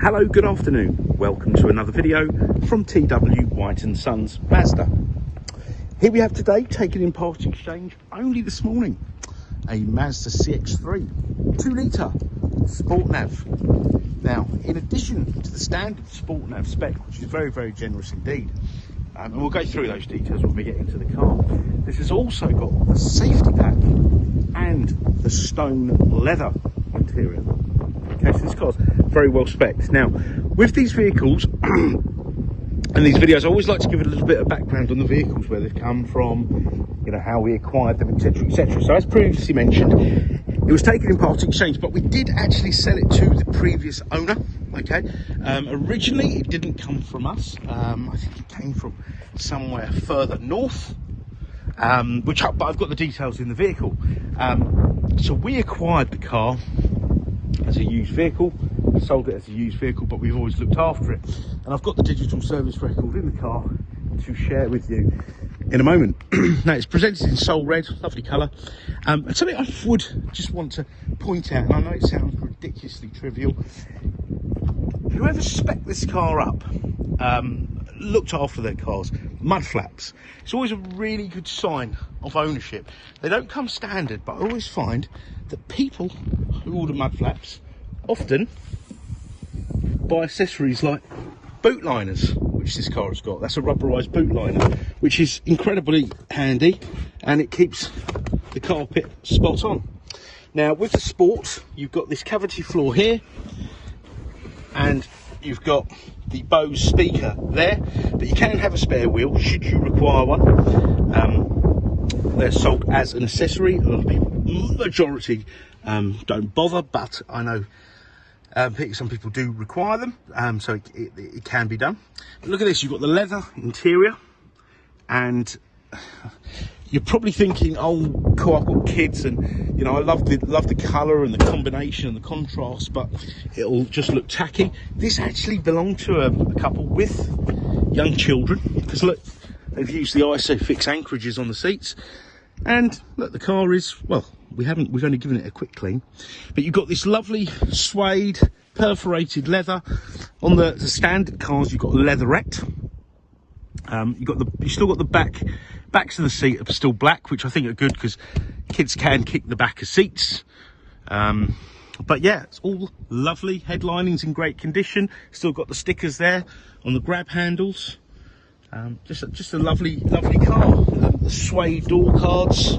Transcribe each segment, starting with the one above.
Hello, good afternoon. Welcome to another video from TW White & Sons Mazda. Here we have today, taken in part exchange only this morning, a Mazda CX-3 2-litre Sport Nav. Now, in addition to the standard Sport Nav spec, which is very, very generous indeed, and we'll go through those details when we get into the car, this has also got the safety pack and the stone leather interior. Okay, so this car's very well spec'd. Now, with these vehicles and these videos, I always like to give it a little bit of background on the vehicles, where they've come from, you know, how we acquired them, etc, etc. So as previously mentioned, it was taken in part exchange, but we did actually sell it to the previous owner. Okay, originally it didn't come from us. I think it came from somewhere further north, but I've got the details in the vehicle. So we acquired the car as a used vehicle, sold it as a used vehicle, but we've always looked after it. And I've got the digital service record in the car to share with you in a moment. Now, it's presented in Soul Red, lovely colour. And something I would just want to point out, and I know it sounds ridiculously trivial, whoever spec'd this car up looked after their cars. Mud flaps, it's always a really good sign of ownership. They don't come standard, but I always find that people who order mud flaps often buy accessories like boot liners, which this car has got. That's a rubberized boot liner, which is incredibly handy, and it keeps the carpet spot on. Now, with the Sport, you've got this cavity floor here, and you've got the BOSE speaker there, but you can have a spare wheel should you require one. They're sold as an accessory. A lot of people, majority, don't bother, but I know some people do require them, so it can be done. But look at this, you've got the leather interior, and you're probably thinking, oh cool, I've got kids, and you know, I love the colour and the combination and the contrast, but it'll just look tacky. This actually belonged to a couple with young children, because look, they've used the ISOFIX anchorages on the seats, and look, the car is, well, we've only given it a quick clean, but you've got this lovely suede perforated leather. On the standard cars, you've got leatherette. You still got the backs of the seat are still black, which I think are good because kids can kick the back of seats. But yeah, it's all lovely. Headlining's in great condition. Still got the stickers there on the grab handles. Just a lovely car. The suede door cards,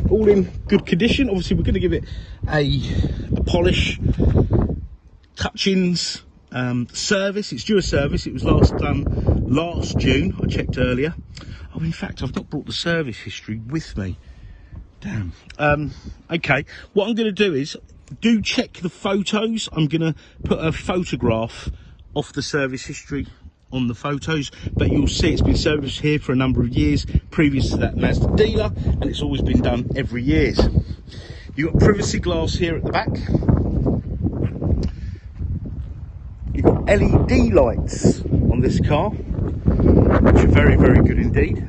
all in good condition. Obviously, we're going to give it a polish, touch-ins, service. It's due a service. It was last done last June. I checked earlier. Oh, in fact, I've not brought the service history with me. Damn. Okay, what I'm going to do is do check the photos. I'm going to put a photograph of the service history on the photos, but you'll see it's been serviced here for a number of years previous to that Mazda dealer, and it's always been done every year. You've got privacy glass here at the back. You've got LED lights on this car, which are very, very good indeed.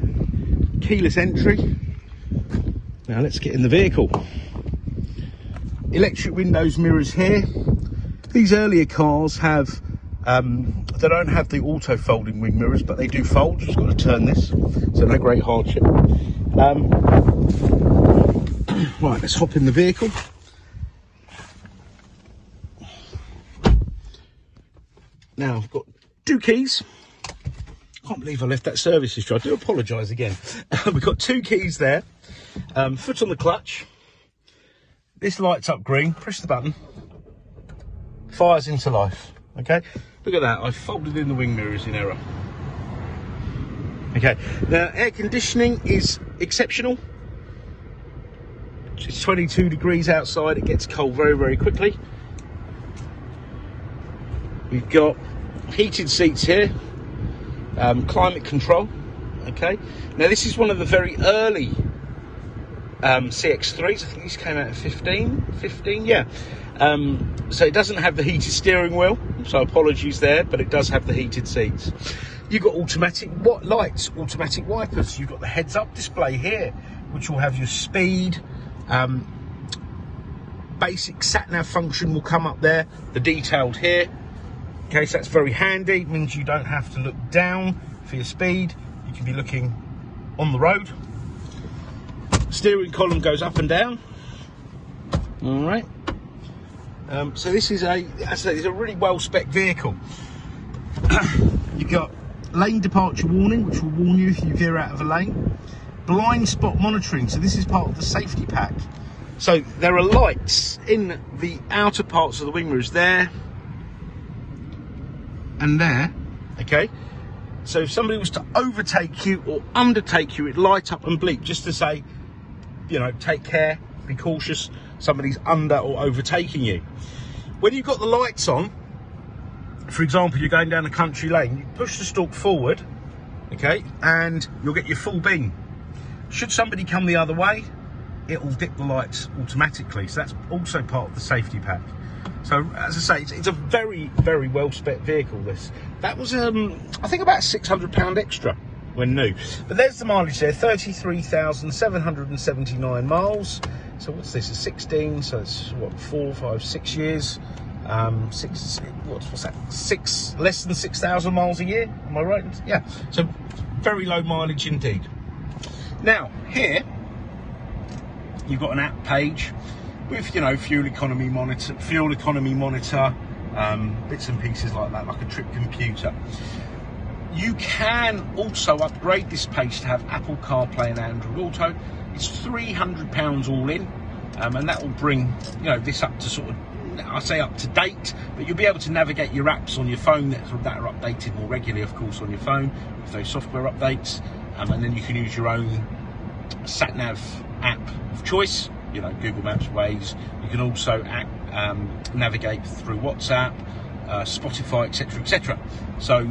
Keyless entry. Now let's get in the vehicle. Electric windows, mirrors here. These earlier cars have they don't have the auto folding wing mirrors, but they do fold. Just got to turn this, so no great hardship. Right, let's hop in the vehicle. Now I've got two keys. Can't believe I left that service history. I do apologise again. We've got two keys there. Foot on the clutch. This lights up green. Press the button. Fires into life. Okay, look at that. I folded in the wing mirrors in error. Okay, now air conditioning is exceptional. It's 22 degrees outside. It gets cold very, very quickly. We've got heated seats here, climate control. Okay, now this is one of the very early CX3s. I think these came out at 15, yeah. So it doesn't have the heated steering wheel, so apologies there, but it does have the heated seats. You've got automatic lights, automatic wipers. You've got the heads-up display here, which will have your speed, basic sat nav function will come up there, the detailed here. Okay, so that's very handy. It means you don't have to look down for your speed. You can be looking on the road. Steering column goes up and down. All right. So this is it's a really well-spec vehicle. You've got lane departure warning, which will warn you if you veer out of a lane. Blind spot monitoring, so this is part of the safety pack. So there are lights in the outer parts of the wing mirrors there and there, okay? So if somebody was to overtake you or undertake you, it'd light up and bleep just to say, you know, take care, be cautious, somebody's under or overtaking you. When you've got the lights on, for example, you're going down a country lane, you push the stalk forward, okay, and you'll get your full beam. Should somebody come the other way, it will dip the lights automatically. So that's also part of the safety pack. So as I say, it's a very, very well-spec vehicle, this. That was, I think, about £600 extra when new. But there's the mileage there, 33,779 miles. So what's this, a 16, so it's what, 4, 5, 6 years. What's that, less than 6,000 miles a year, am I right? Yeah, so very low mileage indeed. Now, here, you've got an app page with, you know, fuel economy monitor, bits and pieces like that, like a trip computer. You can also upgrade this page to have Apple CarPlay and Android Auto. It's £300 all in, and that will bring, you know, this up to sort of, I say up to date, but you'll be able to navigate your apps on your phone that are updated more regularly, of course, on your phone with those software updates, and then you can use your own sat nav app of choice, you know, Google Maps, Waze. You can also navigate through WhatsApp, Spotify, etc., etc. So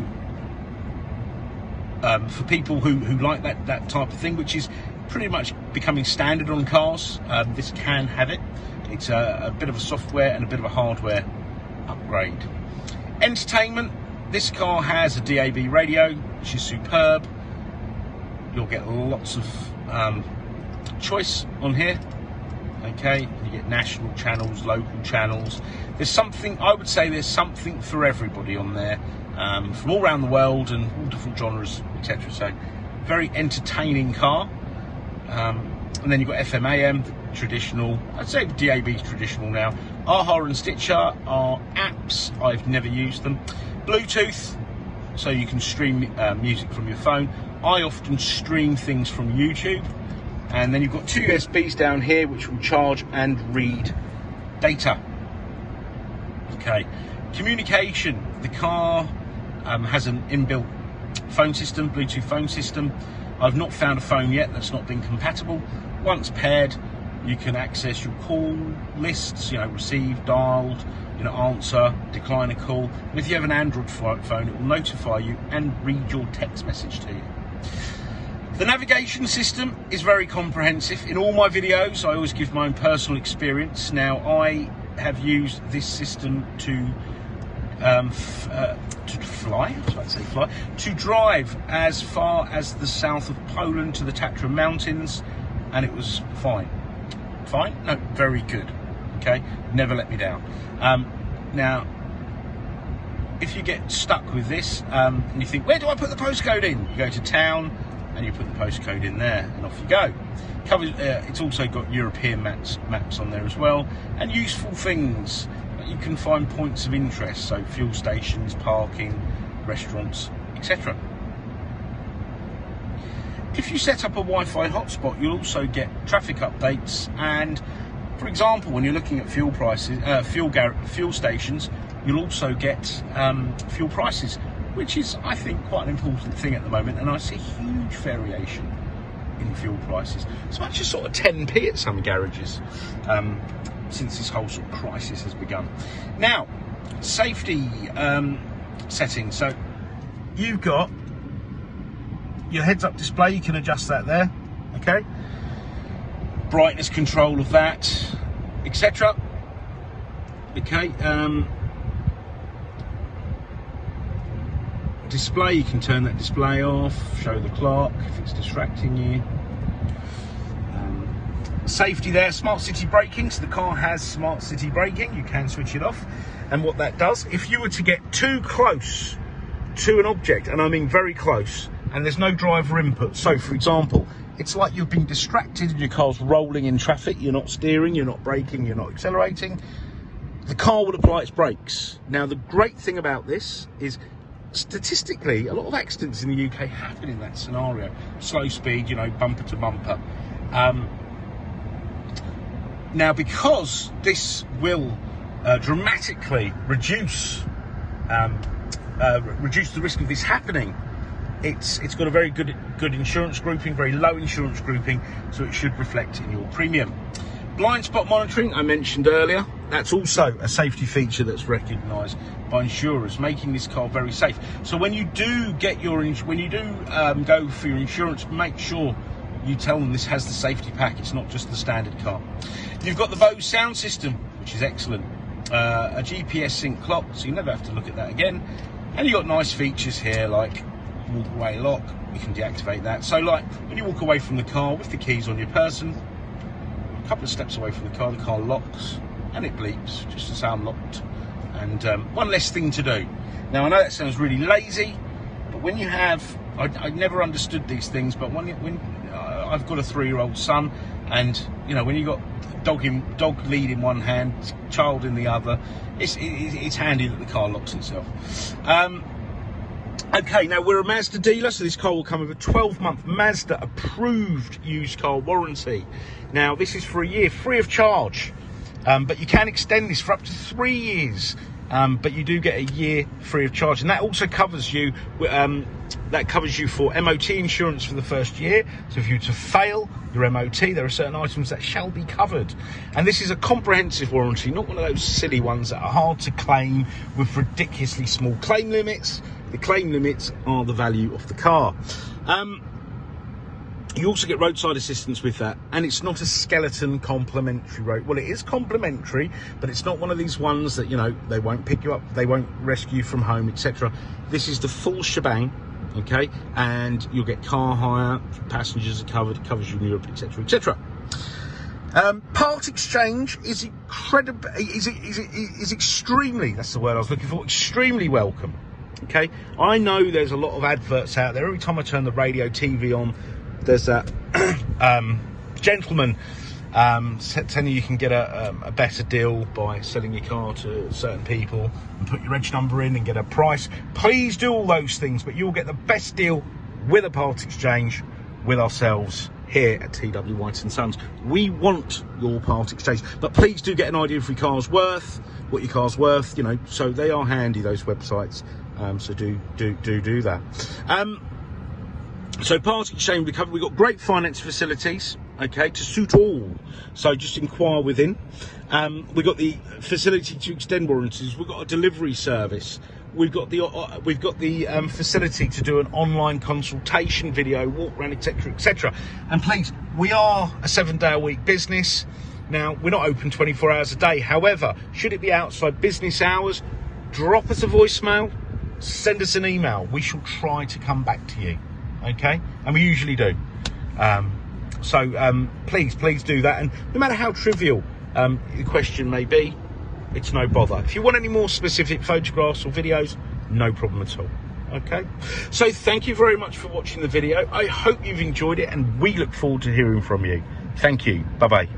for people who like that type of thing, which is pretty much becoming standard on cars, this can have it. It's a bit of a software and a bit of a hardware upgrade. Entertainment, this car has a DAB radio, which is superb. You'll get lots of choice on here. Okay, you get national channels, local channels. There's something, I would say there's something for everybody on there, from all around the world and all different genres, etc. So very entertaining car. And then you've got FM AM, traditional. I'd say DAB is traditional now. AHA and Stitcher are apps. I've never used them. Bluetooth, so you can stream music from your phone. I often stream things from YouTube. And then you've got two USBs down here which will charge and read data. Okay, communication. The car has an inbuilt phone system, Bluetooth phone system. I've not found a phone yet that's not been compatible. Once paired, you can access your call lists, you know, receive, dialed, you know, answer, decline a call. And if you have an Android phone, it will notify you and read your text message to you. The navigation system is very comprehensive. In all my videos, I always give my own personal experience. Now, I have used this system to drive as far as the south of Poland to the Tatra Mountains, and it was fine. Fine? No, very good. Okay, never let me down. Now, if you get stuck with this and you think, where do I put the postcode in? You go to town and you put the postcode in there, and off you go. It's also got European maps on there as well, and useful things. You can find points of interest, so fuel stations, parking, restaurants, etc. If you set up a Wi-Fi hotspot, you'll also get traffic updates, and for example, when you're looking at fuel prices, fuel stations, you'll also get fuel prices, which is, I think, quite an important thing at the moment, and I see huge variation in fuel prices, as much as sort of 10p at some garages, since this whole sort of crisis has begun. Now, safety settings. So you've got your heads-up display, you can adjust that there, okay? Brightness control of that, etc. Okay, display, you can turn that display off, show the clock if it's distracting you. safety there, smart city braking. So the car has smart city braking. You can switch it off. And what that does, if you were to get too close to an object, and I mean very close, and there's no driver input. So for example, it's like you've been distracted and your car's rolling in traffic. You're not steering, you're not braking, you're not accelerating. The car will apply its brakes. Now, the great thing about this is, statistically, a lot of accidents in the UK happen in that scenario. Slow speed, you know, bumper to bumper. Now, because this will dramatically reduce the risk of this happening, it's got a very good insurance grouping, very low insurance grouping, so it should reflect in your premium. Blind spot monitoring, I mentioned earlier, that's also a safety feature that's recognised by insurers, making this car very safe. So when you do get your, go for your insurance, make sure you tell them this has the safety pack. It's not just the standard car. You've got the BOSE Sound System, which is excellent. A GPS sync clock, so you never have to look at that again. And you've got nice features here like walk away lock. You can deactivate that. So like when you walk away from the car with the keys on your person, a couple of steps away from the car locks and it bleeps just to say unlocked. And one less thing to do. Now I know that sounds really lazy, but when you have, I never understood these things, but when I've got a 3-year-old son, and you know, when you got dog lead in one hand, child in the other, it's handy that the car locks itself. Okay, now we're a Mazda dealer, so this car will come with a 12-month Mazda approved used car warranty. Now this is for a year free of charge, but you can extend this for up to 3 years, but you do get a year free of charge, and that also covers you for MOT insurance for the first year. So if you were to fail your MOT, there are certain items that shall be covered. And this is a comprehensive warranty, not one of those silly ones that are hard to claim with ridiculously small claim limits. The claim limits are the value of the car. You also get roadside assistance with that, and it's not a skeleton complimentary road. Well, it is complimentary, but it's not one of these ones that, you know, they won't pick you up, they won't rescue you from home, etc. This is the full shebang, okay? And you'll get car hire, passengers are covered, it covers you in Europe, etc., etc. Part exchange is incredible, is extremely, that's the word I was looking for, extremely welcome. Okay, I know there's a lot of adverts out there. Every time I turn the radio, TV on, there's that gentleman telling you can get a better deal by selling your car to certain people and put your reg number in and get a price. Please do all those things, but you'll get the best deal with a part exchange with ourselves here at TW White & Sons. We want your part exchange, but please do get an idea of what your car's worth, you know, so they are handy, those websites. So do that. So part exchange we cover. We've got great finance facilities, okay, to suit all. So just inquire within. We've got the facility to extend warranties. We've got a delivery service. We've got the facility to do an online consultation, video, walk around, etc., etc. And please, we are a 7-day-a-week business. Now, we're not open 24 hours a day. However, should it be outside business hours, drop us a voicemail, send us an email. We shall try to come back to you, okay? And we usually do. So please do that. And no matter how trivial the question may be, it's no bother. If you want any more specific photographs or videos, no problem at all. Okay, so thank you very much for watching the video. I hope you've enjoyed it, and we look forward to hearing from you. Thank you. Bye-bye.